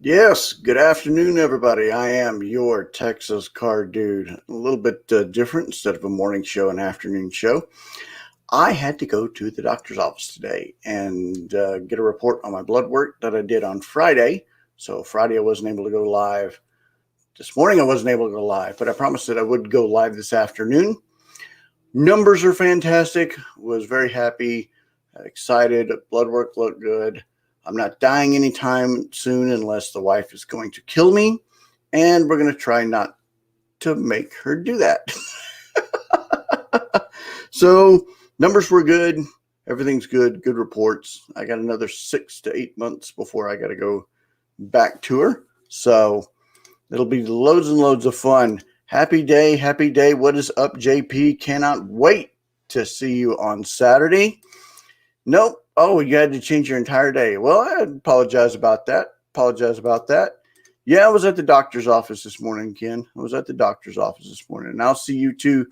Yes, good afternoon, everybody. I am your Texas car dude. A little bit different. Instead of a morning show, an afternoon show. I had to go to the doctor's office today and get a report on my blood work that I did on Friday. So Friday I wasn't able to go live. This morning I wasn't able to go live, but I promised that I would go live this afternoon. Numbers are fantastic. Was very happy, excited. Blood work looked good. I'm not dying anytime soon unless the wife is going to kill me, and we're going to try not to make her do that. So numbers were good. Everything's good. Good reports. I got another 6 to 8 months before I got to go back to her. So it'll be loads and loads of fun. Happy day. Happy day. What is up, JP? Cannot wait to see you on Saturday. Nope. Oh, you had to change your entire day. Well, I apologize about that. Yeah, I was at the doctor's office this morning, Ken. I was at the doctor's office this morning. And I'll see you too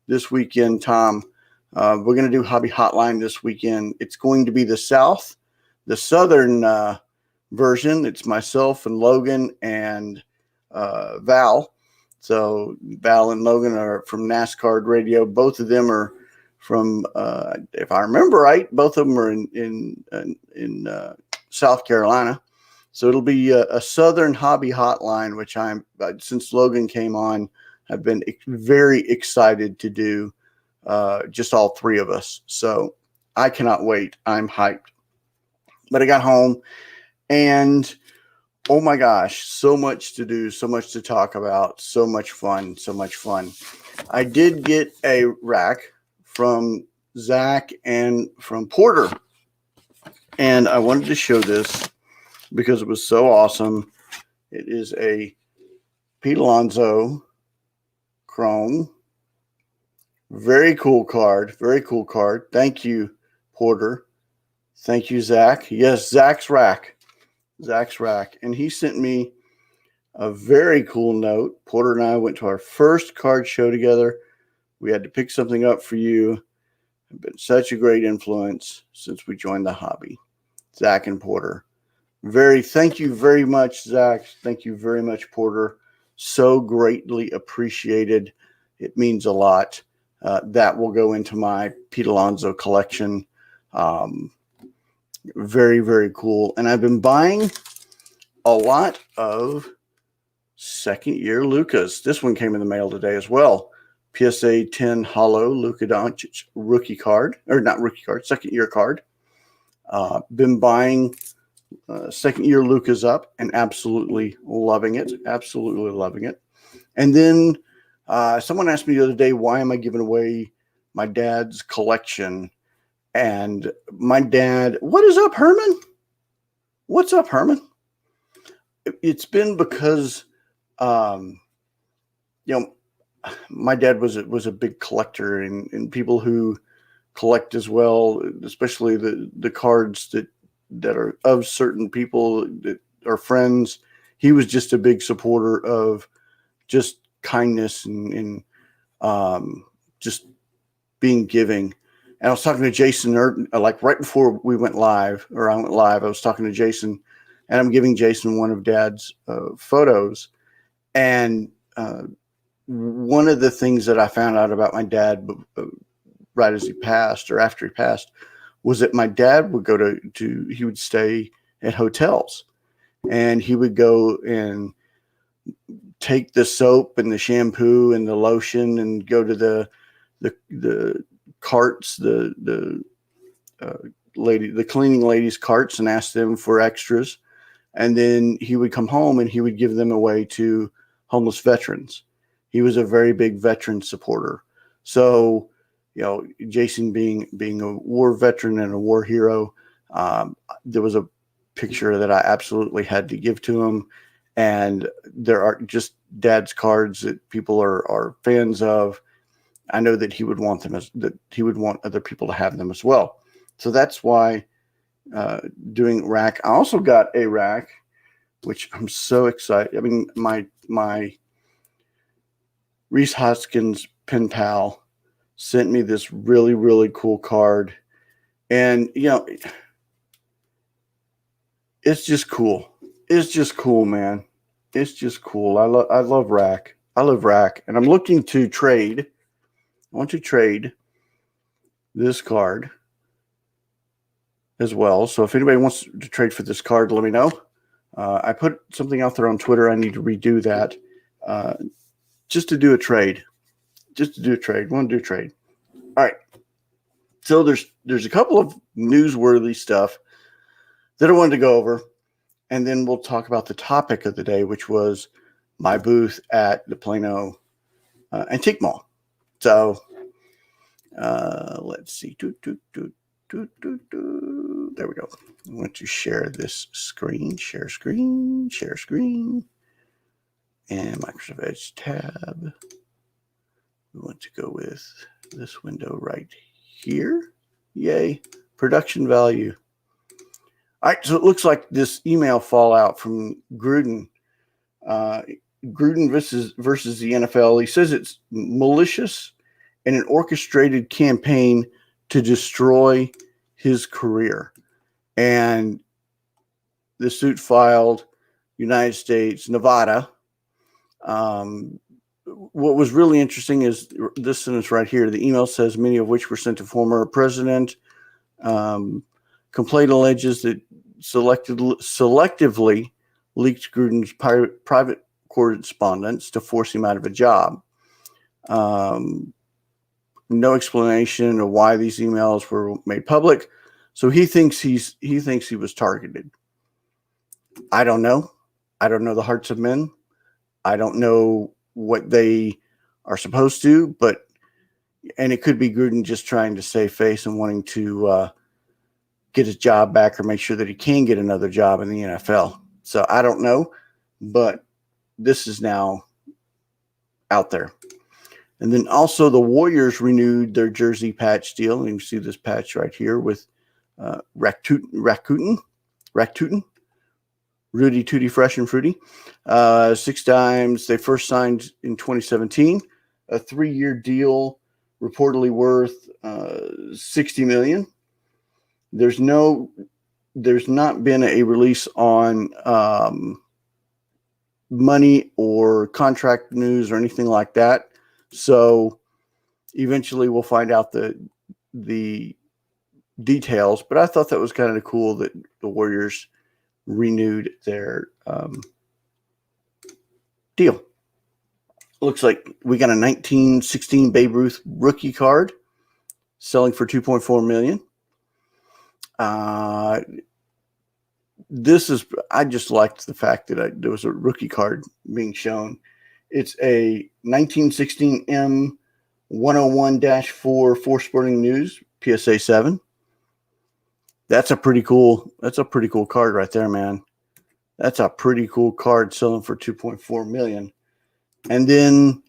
this weekend, Tom. We're going to do Hobby Hotline this weekend. It's going to be the southern version. It's myself and Logan and Val. So Val and Logan are from NASCAR Radio. Both of them are from, if I remember right, both of them are in South Carolina. So it'll be a Southern Hobby Hotline, which since Logan came on, I've been very excited to do, just all three of us. So I cannot wait. I'm hyped. But I got home and oh my gosh, so much to do, so much to talk about, so much fun. I did get a rack from Zach and from Porter, and I wanted to show this because it was so awesome. It is a Pete Alonso Chrome. Very cool card. Thank you, Porter. Thank you, Zach. Yes, Zach's rack. And he sent me a very cool note. Porter and I went to our first card show together. We had to pick something up for you. I've been such a great influence since we joined the hobby. Zach and Porter. Thank you very much, Zach. Thank you very much, Porter. So greatly appreciated. It means a lot. That will go into my Pete Alonso collection. Very, very cool. And I've been buying a lot of second year Lucas. This one came in the mail today as well. PSA 10 Hollow Luka Doncic rookie card, or not rookie card, second year card. Been buying second year Lucas up and absolutely loving it. And then someone asked me the other day, why am I giving away my dad's collection? And my dad, what is up, Herman? What's up, Herman? It's been because, my dad was a big collector, and people who collect as well, especially the cards that are of certain people that are friends. He was just a big supporter of just kindness and just being giving. And I was talking to Jason, like right before we went live, or I went live, I was talking to Jason, and I'm giving Jason one of Dad's photos. And one of the things that I found out about my dad right as he passed, or after he passed, was that my dad would go he would stay at hotels, and he would go and take the soap and the shampoo and the lotion and go to the carts, the cleaning ladies' carts, and ask them for extras. And then he would come home and he would give them away to homeless veterans. He was a very big veteran supporter. So, Jason being a war veteran and a war hero, there was a picture that I absolutely had to give to him. And there are just Dad's cards that people are fans of. I know that he would want other people to have them as well. So that's why doing rack. I also got a rack, which I'm so excited. I mean, my Reese Hoskins pen pal sent me this really, really cool card. And, it's just cool. It's just cool, man. It's just cool. I love rack. I love rack, and I'm looking to trade. I want to trade this card as well. So if anybody wants to trade for this card, let me know. I put something out there on Twitter. I need to redo that just to do a trade. Just to do a trade. Want to do a trade. All right. So there's a couple of newsworthy stuff that I wanted to go over, and then we'll talk about the topic of the day, which was my booth at the Plano Antique Mall. So let's see. There we go. I want to share this screen. Share screen. Share screen. And Microsoft Edge tab. We want to go with this window right here. Yay. Production value. All right, so it looks like this email fallout from Gruden. Gruden versus the NFL. He says it's malicious and an orchestrated campaign to destroy his career. And the suit filed United States, Nevada. What was really interesting is this sentence right here. The email says many of which were sent to former president. Complaint alleges that selectively leaked Gruden's private correspondence to force him out of a job. No explanation of why these emails were made public. So he thinks he was targeted. I don't know. I don't know the hearts of men. I don't know what they are supposed to, and it could be Gruden just trying to save face and wanting to get his job back or make sure that he can get another job in the NFL. So I don't know, but this is now out there. And then also the Warriors renewed their jersey patch deal. And you can see this patch right here with Rakuten, Rudy Tooty Fresh and Fruity. 6 times. They first signed in 2017, a 3-year deal reportedly worth $60 million. There's not been a release on money or contract news or anything like that. So eventually we'll find out the details. But I thought that was kind of cool that the Warriors renewed their deal. Looks like we got a 1916 Babe Ruth rookie card selling for $2.4 million. I just liked the fact that there was a rookie card being shown. It's a 1916 M 101-4 for Sporting News PSA 7. That's a pretty cool card right there, man. That's a pretty cool card selling for $2.4 million. And then,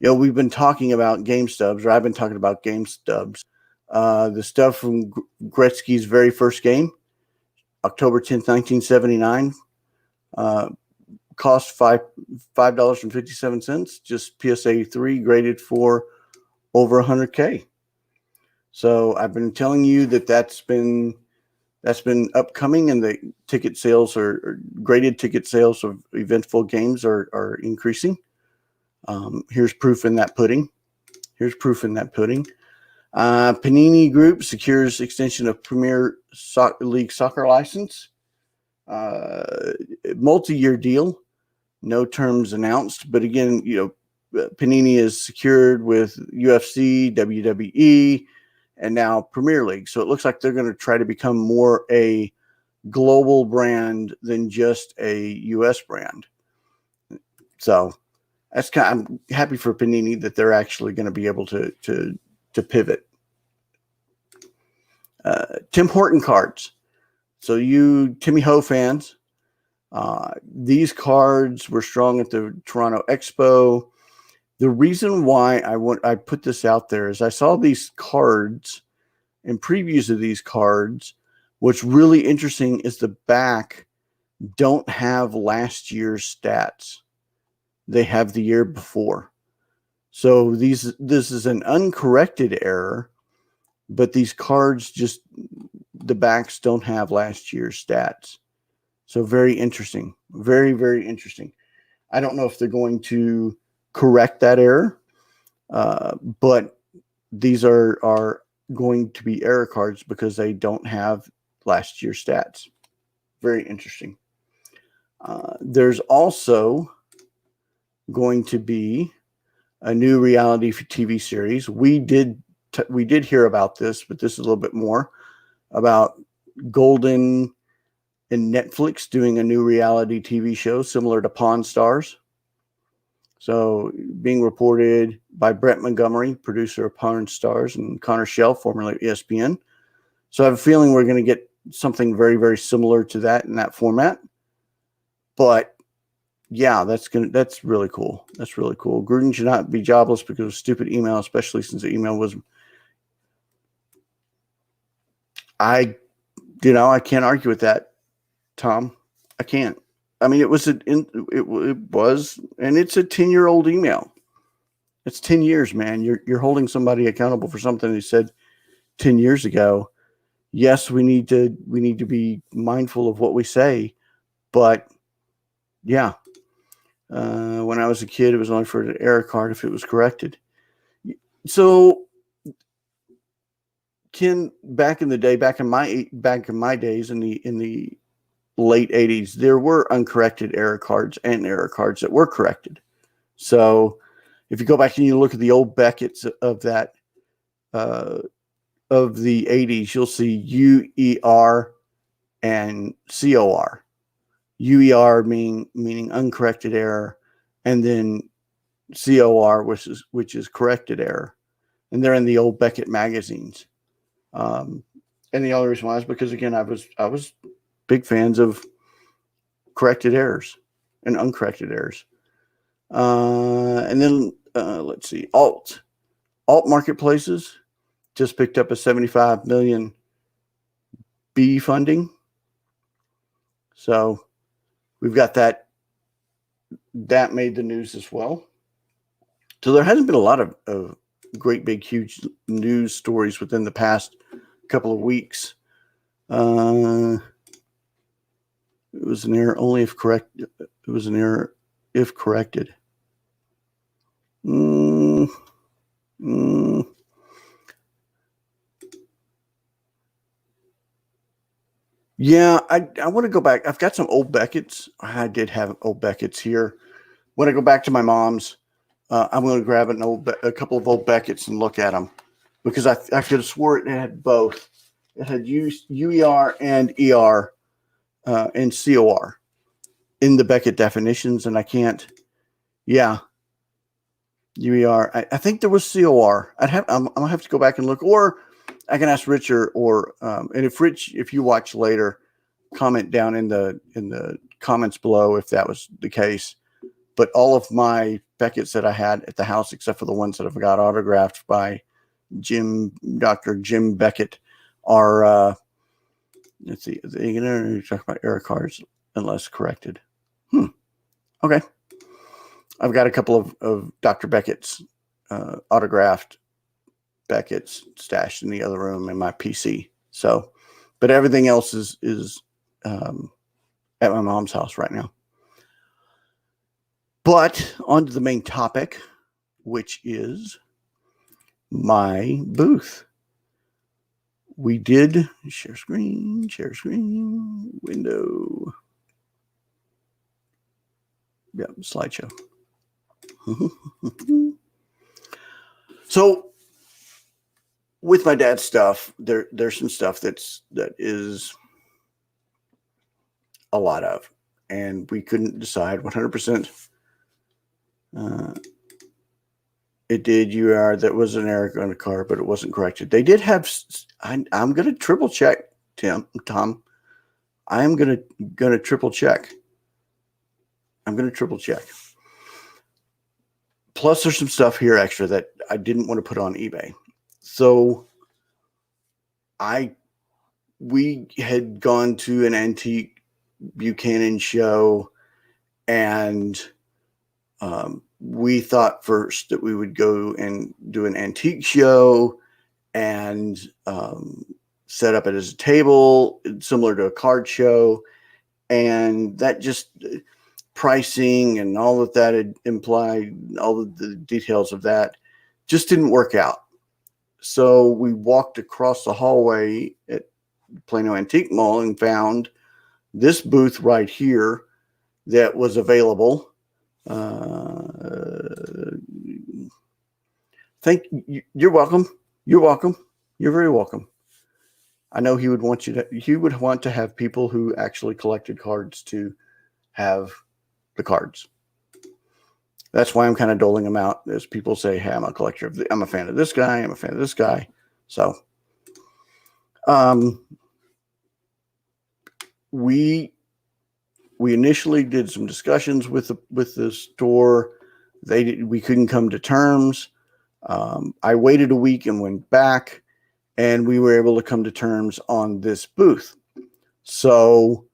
we've been talking about game stubs, or I've been talking about game stubs. The stuff from Gretzky's very first game, October 10th, 1979, cost $5.57, just PSA 3 graded for over 100K. So I've been telling you that's been upcoming, and the ticket sales or graded ticket sales of eventful games are increasing. Here's proof in that pudding. Panini Group secures extension of Premier League soccer license. Multi-year deal. No terms announced. But again, Panini is secured with UFC, WWE, and now Premier League. So it looks like they're going to try to become more a global brand than just a U.S. brand. So I'm happy for Panini that they're actually going to be able to pivot. Tim Horton cards. So you Timmy Ho fans, these cards were strong at the Toronto Expo. The reason why I put this out there is I saw these cards and previews of these cards. What's really interesting is the back don't have last year's stats. They have the year before. So this is an uncorrected error, but these cards the backs don't have last year's stats. So very interesting. Very, very interesting. I don't know if they're going to correct that error, but these are going to be error cards because they don't have last year's stats. Very interesting. There's also going to be a new reality TV series. We did hear about this, but this is a little bit more about Golden and Netflix doing a new reality TV show similar to Pawn Stars. So being reported by Brett Montgomery, producer of Pawn Stars, and Connor Shell, formerly of ESPN. So I have a feeling we're going to get something very, very similar to that in that format. But yeah, that's really cool. That's really cool. Gruden should not be jobless because of stupid email, especially since the email was. I can't argue with that, Tom. I can't. I mean, it was, and it's a 10-year-old email. It's 10 years, man. You're holding somebody accountable for something they said 10 years ago. Yes, we need to be mindful of what we say, but yeah. When I was a kid, it was only for an error card if it was corrected. So, Ken, back in the day, back in my days in the late 80s, there were uncorrected error cards and error cards that were corrected. So if you go back and you look at the old Beckett's of that of the 80s, you'll see UER and COR. UER meaning uncorrected error, and then COR, which is corrected error. And they're in the old Beckett magazines. And the only reason why is because, again, I was big fans of corrected errors and uncorrected errors. And then let's see, alt marketplaces just picked up a 75 million B funding. So we've got that made the news as well. So there hasn't been a lot of great, big, huge news stories within the past couple of weeks. It was an error only if correct. It was an error if corrected. Yeah, I want to go back. I've got some old Beckett's. I did have old Beckett's here. When I go back to my mom's, I'm going to grab a couple of old Beckett's and look at them because I could have swore it had both. It had UER and ER and COR in the Beckett definitions, and I can't. Yeah, UER. I think there was COR. I'm gonna have to go back and look, or I can ask Richard, or and if you watch later, comment down in the comments below if that was the case. But all of my Beckett's that I had at the house, except for the ones that I've got autographed by Dr. Jim Beckett, are let's see, they can talk about error cards unless corrected. Okay. I've got a couple of Dr. Beckett's autographed Beckett's stashed in the other room in my PC. So, but everything else is at my mom's house right now. But on to the main topic, which is my booth. We did share screen, window. Yeah, slideshow. So with my dad's stuff, there's some stuff that is a lot of, and we couldn't decide 100%. It did UR that was an error on the card, but it wasn't corrected. They did have. I'm going to triple check, Tom. I'm going to triple check. I'm going to triple check. Plus, there's some stuff here extra that I didn't want to put on eBay. So we had gone to an antique Buchanan show, and we thought first that we would go and do an antique show and set up it as a table similar to a card show. and that just pricing and all of that had implied, all of the details of that just didn't work out. So we walked across the hallway at Plano Antique Mall and found this booth right here that was available. You're welcome. You're welcome. You're very welcome. I know he would want to have people who actually collected cards to have the cards. That's why I'm kind of doling them out as people say, hey, I'm a collector I'm a fan of this guy. I'm a fan of this guy. So, we initially did some discussions with the store. We couldn't come to terms. I waited a week and went back, and we were able to come to terms on this booth. So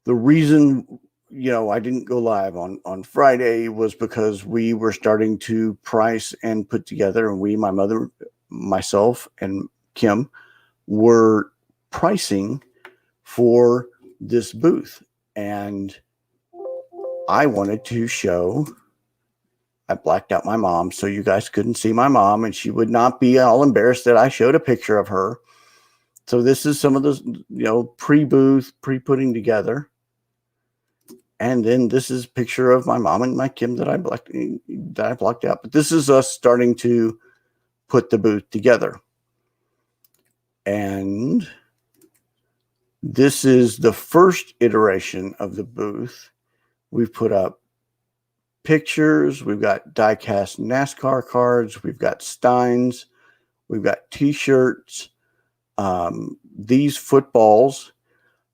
the reason, I didn't go live on Friday was because we were starting to price and put together, and my mother, myself, and Kim were pricing for this booth. And I wanted to show, I blacked out my mom so you guys couldn't see my mom and she would not be all embarrassed that I showed a picture of her. So this is some of the, pre-booth, pre-putting together. And then this is a picture of my mom and my Kim that I blocked out. But this is us starting to put the booth together. And this is the first iteration of the booth. We've put up pictures. We've got die-cast NASCAR cards. We've got steins. We've got T-shirts. These footballs.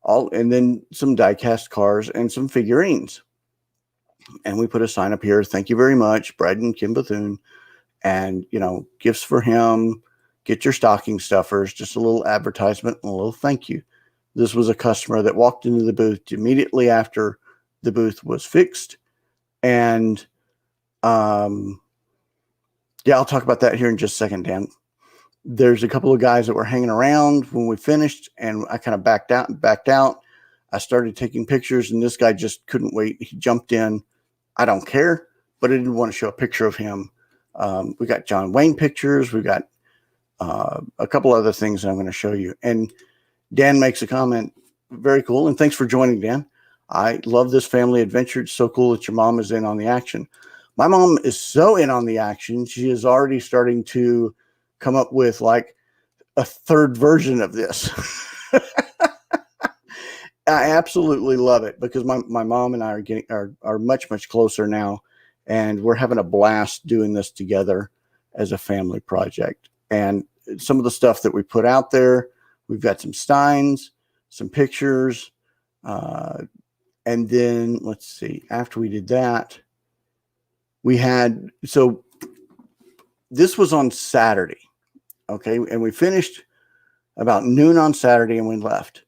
And then some die-cast cars and some figurines. And we put a sign up here. Thank you very much, Brad and Kim Bethune. And, gifts for him. Get your stocking stuffers. Just a little advertisement and a little thank you. This was a customer that walked into the booth immediately after the booth was fixed. And, I'll talk about that here in just a second, Dan. There's a couple of guys that were hanging around when we finished, and I kind of backed out. I started taking pictures, and this guy just couldn't wait. He jumped in. I don't care, but I didn't want to show a picture of him. We got John Wayne pictures. We got a couple other things that I'm going to show you. And Dan makes a comment. Very cool. And thanks for joining, Dan. I love this family adventure. It's so cool that your mom is in on the action. My mom is so in on the action. She is already starting to come up with like a third version of this. I absolutely love it because my mom and I are much, much closer now, and we're having a blast doing this together as a family project. And some of the stuff that we put out there, we've got some steins, some pictures, and then let's see, after we did that, so this was on Saturday. Okay. And we finished about noon on Saturday and we left.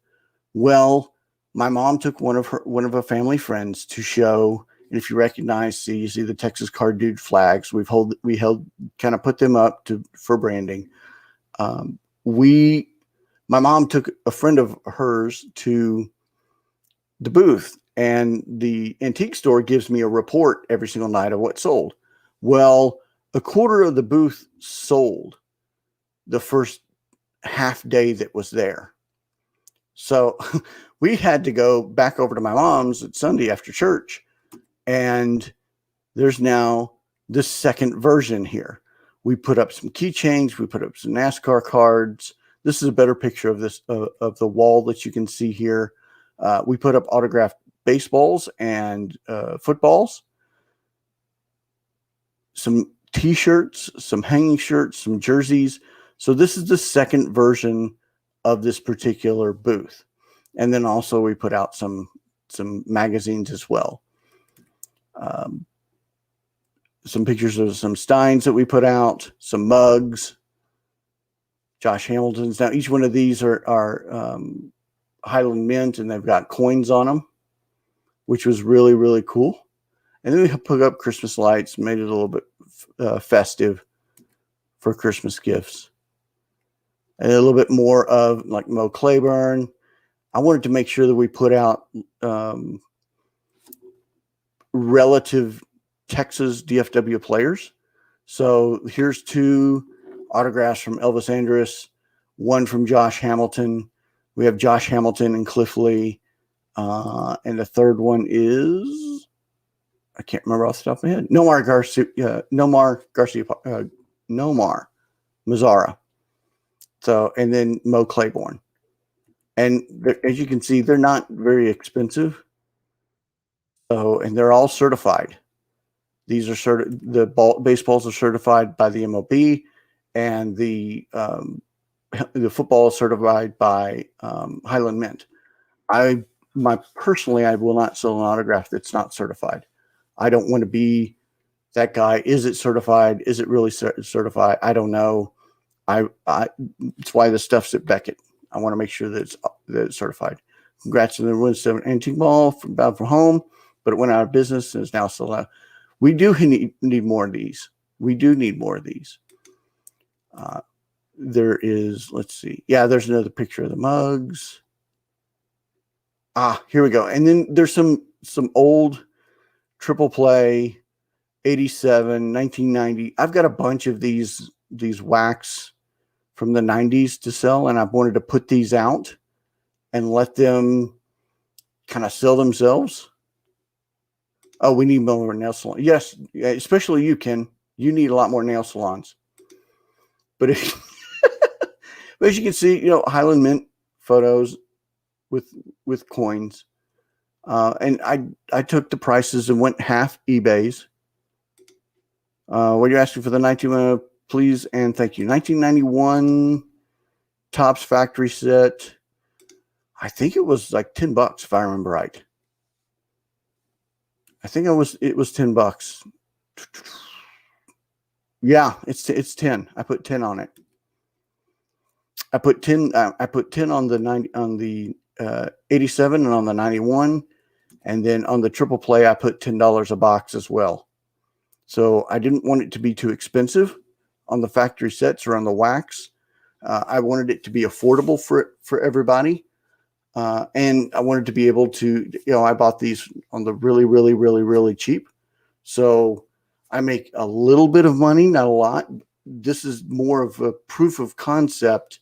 Well, my mom took one of her family friends to show, and if you recognize, you see the Texas Card Dude flags. We kind of put them up for branding. My mom took a friend of hers to the booth, and the antique store gives me a report every single night of what sold. Well, a quarter of the booth sold the first half day that was there. So we had to go back over to my mom's at Sunday after church, and there's now the second version here. We put up some keychains. We put up some NASCAR cards. This is a better picture of this of the wall that you can see here. We put up autographed baseballs and footballs, some T-shirts, some hanging shirts, some jerseys. So this is the second version of this particular booth. And then also we put out some magazines as well. Some pictures of some steins that we put out, some mugs, Josh Hamilton's. Now each one of these are Highland Mint, and they've got coins on them, which was really, really cool. And then we put up Christmas lights, made it a little bit festive for Christmas gifts. And a little bit more of like Mo Claiborne. I wanted to make sure that we put out relative Texas DFW players. So here's 2 autographs from Elvis Andrus, 1 from Josh Hamilton. We have Josh Hamilton and Cliff Lee. And the third one is, I can't remember off the top of my head, Nomar Mazzara. So, and then Mo Claiborne. And as you can see, they're not very expensive. So, and they're all certified. These are baseballs are certified by the MLB, and the football is certified by Highland Mint. Personally, I will not sell an autograph that's not certified. I don't want to be that guy. Is it certified? Is it really certified? I don't know. It's why the stuff's at Beckett. I want to make sure that it's certified. Congrats to the Plano Antique Mall from home, but it went out of business and is now sold out. We do need more of these. We do need more of these. There is, let's see. Yeah, there's another picture of the mugs. Here we go. And then there's some old triple play, 87, 1990. I've got a bunch of these wax from the 90s to sell, and I've wanted to put these out and let them kind of sell themselves. Oh, we need more nail salons. Yes, especially you, Ken. You need a lot more nail salons. But as you can see, Highland Mint photos with coins. And I took the prices and went half eBay's. What are you asking for the 19? Please and thank you. 1991 Topps factory set. I think it was like $10 if I remember right. I think it was $10. Yeah, it's 10. I put 10 on it. I put 10 on the 87 and on the 91, and then on the triple play I put $10 a box as well. So I didn't want it to be too expensive on the factory sets or on the wax. I wanted it to be affordable for everybody. And I wanted to be able to, I bought these on the really, really, really, really cheap. So I make a little bit of money, not a lot. This is more of a proof of concept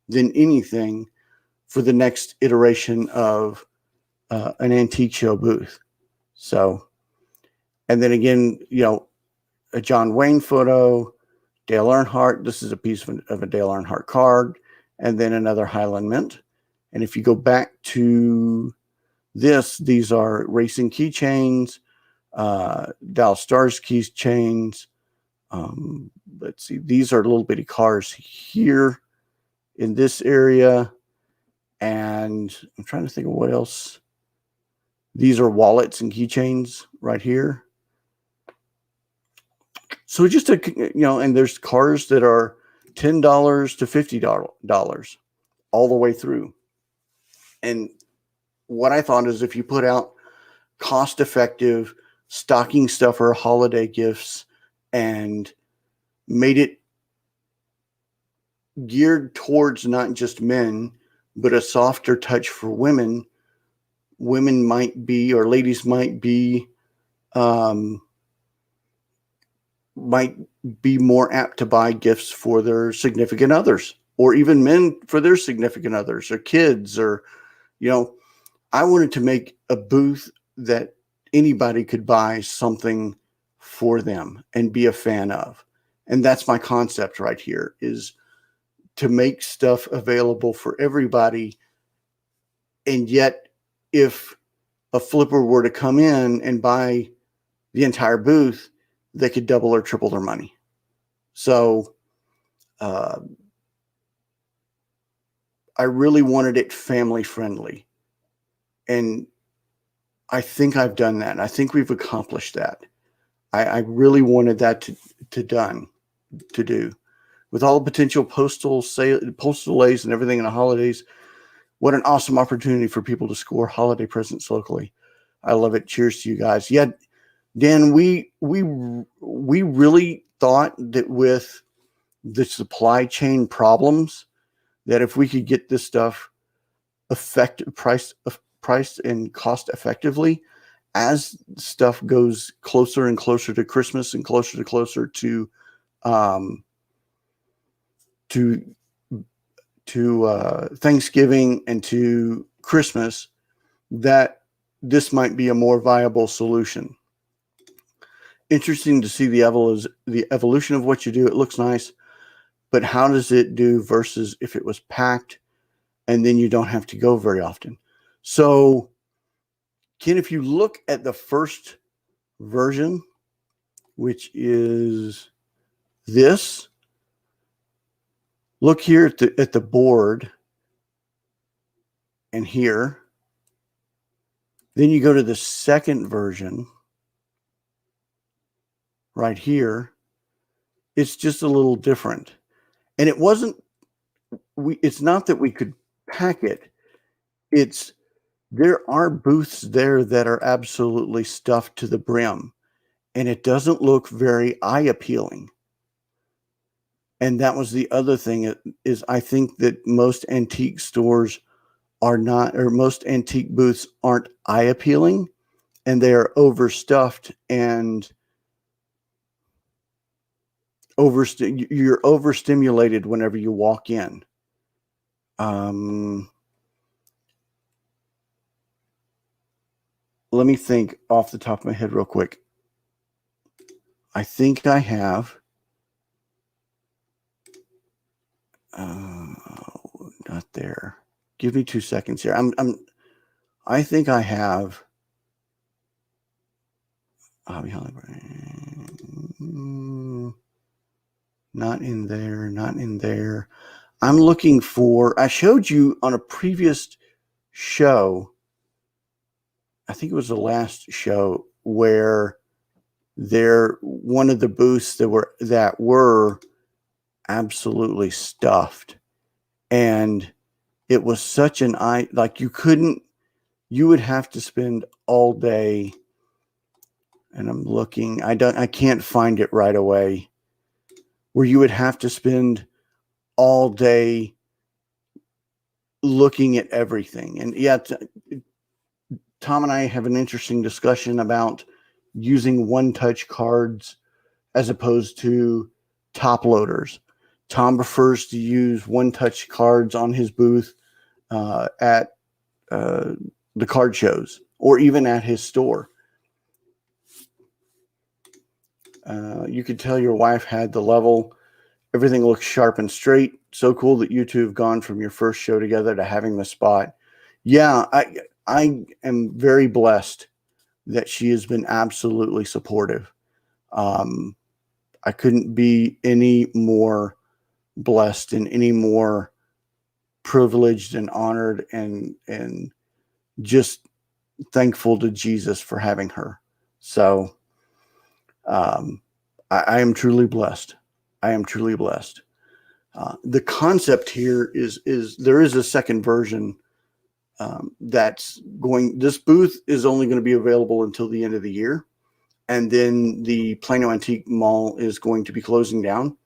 than anything for the next iteration of an antique show booth. So, and then again, a John Wayne photo, Dale Earnhardt. This is a piece of a Dale Earnhardt card, and then another Highland Mint. And if you go back to these are racing keychains, Dallas Stars keychains. Let's see, these are little bitty cars here in this area. And I'm trying to think of what else. These are wallets and keychains right here. So just and there's cars that are $10 to $50 all the way through. And what I thought is if you put out cost-effective stocking stuffer holiday gifts and made it geared towards not just men, but a softer touch for women, women might be, or ladies might be more apt to buy gifts for their significant others, or even men for their significant others or kids, or, I wanted to make a booth that anybody could buy something for them and be a fan of. And that's my concept right here, is to make stuff available for everybody. And yet, if a flipper were to come in and buy the entire booth, they could double or triple their money. So I really wanted it family friendly. And I think I've done that. I think we've accomplished that. I really wanted that to do. With all the potential postal delays and everything in the holidays, what an awesome opportunity for people to score holiday presents locally. I love it. Cheers to you guys. Yeah, Dan, we really thought that with the supply chain problems, that if we could get this stuff priced and cost effectively. As stuff goes closer and closer to Christmas and closer to um, to Thanksgiving and to Christmas, that this might be a more viable solution. Interesting to see the evolution of what you do. It looks nice, but how does it do versus if it was packed and then you don't have to go very often? So, Ken, if you look at the first version, which is this, look here at the board and here. Then you go to the second version right here. It's just a little different. And it's not that we could pack it. There are booths there that are absolutely stuffed to the brim, and it doesn't look very eye appealing. And that was the other thing is I think that most antique stores are not, or most antique booths aren't eye appealing, and they are overstuffed and you're overstimulated whenever you walk in. Let me think off the top of my head real quick. I think I have. Not there. Give me 2 seconds here. I think I have. Not in there. Not in there. I'm looking for. I showed you on a previous show. I think it was the last show where one of the booths that were absolutely stuffed, and it was such an like you would have to spend all day, and I'm looking, I can't find it right away, where you would have to spend all day looking at everything. And yeah, Tom and I have an interesting discussion about using one-touch cards as opposed to top loaders. Tom prefers to use one-touch cards on his booth at the card shows or even at his store. You could tell your wife had the level. Everything looks sharp and straight. So cool that you two have gone from your first show together to having the spot. Yeah, I am very blessed that she has been absolutely supportive. I couldn't be any more blessed and any more privileged and honored and just thankful to Jesus for having her. So I am truly blessed. I am truly blessed. The concept here is there is a second version that's going. This booth is only going to be available until the end of the year, and then the Plano Antique Mall is going to be closing down.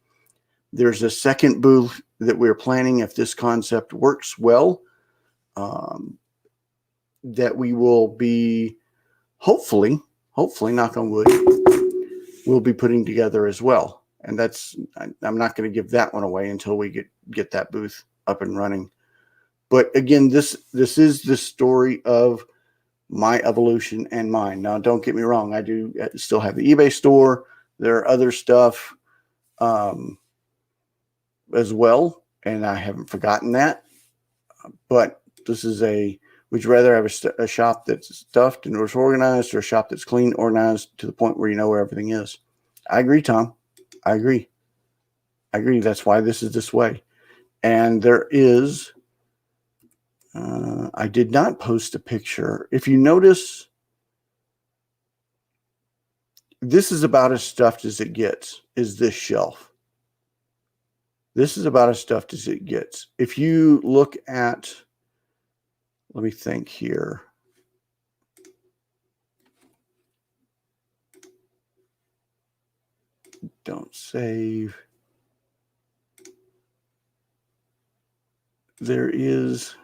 There's a second booth that we're planning, if this concept works well, that we will be hopefully, knock on wood, we'll be putting together as well. And I'm not going to give that one away until we get that booth up and running. But again, this is the story of my evolution and mine. Now, don't get me wrong. I do still have the eBay store. There are other stuff as well, and I haven't forgotten that. But this is would you rather have a shop that's stuffed and organized, or a shop that's clean, organized to the point where you know where everything is? I agree, Tom. I agree. That's why this is this way. And there is, I did not post a picture. If you notice, this is about as stuffed as it gets, is this shelf. This is about as stuffed as it gets. If you look at, let me think here. Don't save. There is,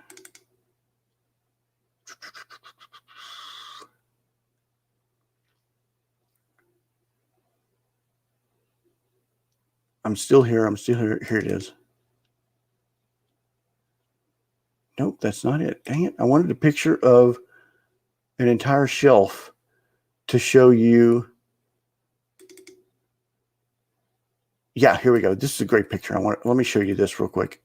I'm still here. I'm still here. Here it is. Nope, that's not it. Dang it. I wanted a picture of an entire shelf to show you. Yeah, here we go. This is a great picture. Let me show you this real quick.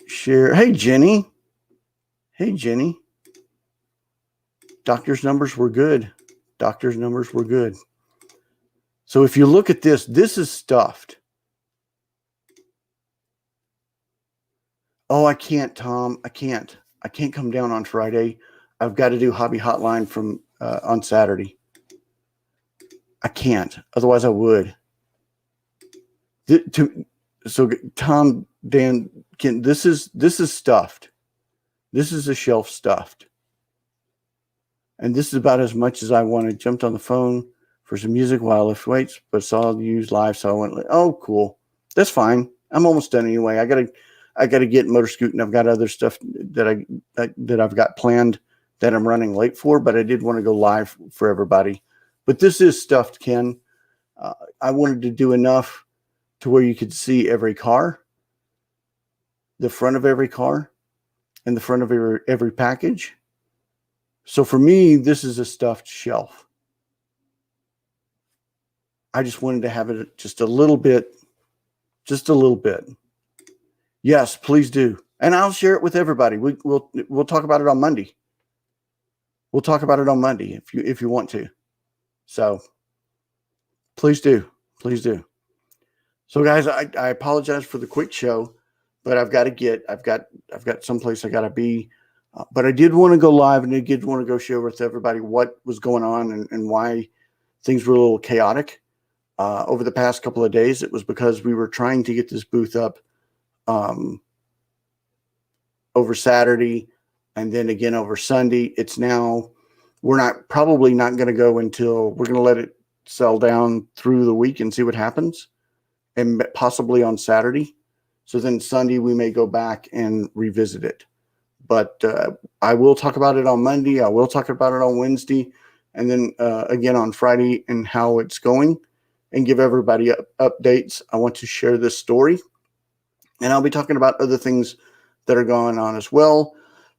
Share. Hey, Jenny. Hey, Jenny. Doctor's numbers were good. Doctor's numbers were good. So if you look at this, this is stuffed. Oh, I can't, Tom. I can't come down on Friday. I've got to do Hobby Hotline from on Saturday. I can't. Otherwise, I would. So, Tom, Dan, this is stuffed. This is a shelf stuffed. And this is about as much as I wanted. Jumped on the phone for some music while I lift weights, but saw you use live, so I went, oh, cool. That's fine. I'm almost done anyway. I gotta get motor scooting. I've got other stuff that I've got planned that I'm running late for, but I did want to go live for everybody. But this is stuffed, Ken. I wanted to do enough to where you could see every car, the front of every car, and the front of every package. So for me, this is a stuffed shelf. I just wanted to have it just a little bit. Yes, please do. And I'll share it with everybody. We'll talk about it on Monday. We'll talk about it on Monday if you want to. So please do. Please do. So guys, I apologize for the quick show, but I've got someplace I got to be. But I did want to go live, and I did want to go share with everybody what was going on and why things were a little chaotic over the past couple of days. It was because we were trying to get this booth up over Saturday and then again over Sunday. It's now, we're probably not going to go until we're going to let it sell down through the week and see what happens, and possibly on Saturday. So then Sunday we may go back and revisit it. But I will talk about it on Monday. I will talk about it on Wednesday, and then again on Friday, and how it's going, and give everybody updates. I want to share this story, and I'll be talking about other things that are going on as well,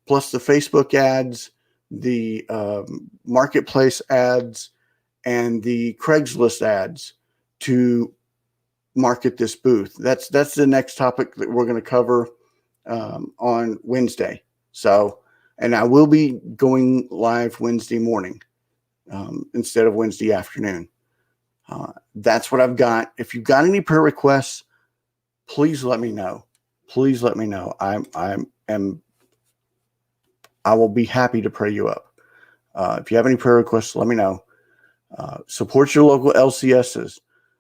plus the Facebook ads, the marketplace ads, and the Craigslist ads to market this booth. That's the next topic that we're going to cover on Wednesday. So, and I will be going live Wednesday morning instead of Wednesday afternoon. That's what I've got. If you've got any prayer requests, please let me know. Please let me know. I will be happy to pray you up. If you have any prayer requests, let me know. Support your local LCSs.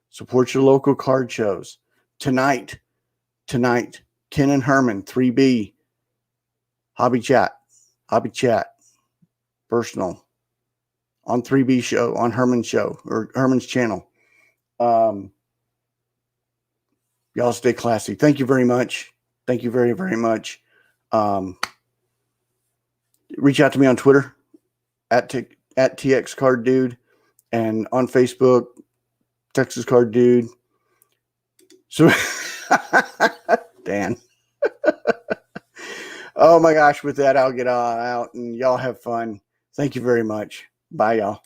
Support your local card shows. Tonight, Ken and Herman, 3B, Hobby Chat, personal, on 3B show, on Herman's show, or Herman's channel. Y'all stay classy. Thank you very much. Thank you very, very much. Reach out to me on Twitter at TX Card Dude, and on Facebook, Texas Card Dude. So, Dan. Oh my gosh, with that, I'll get out and y'all have fun. Thank you very much. Bye, y'all.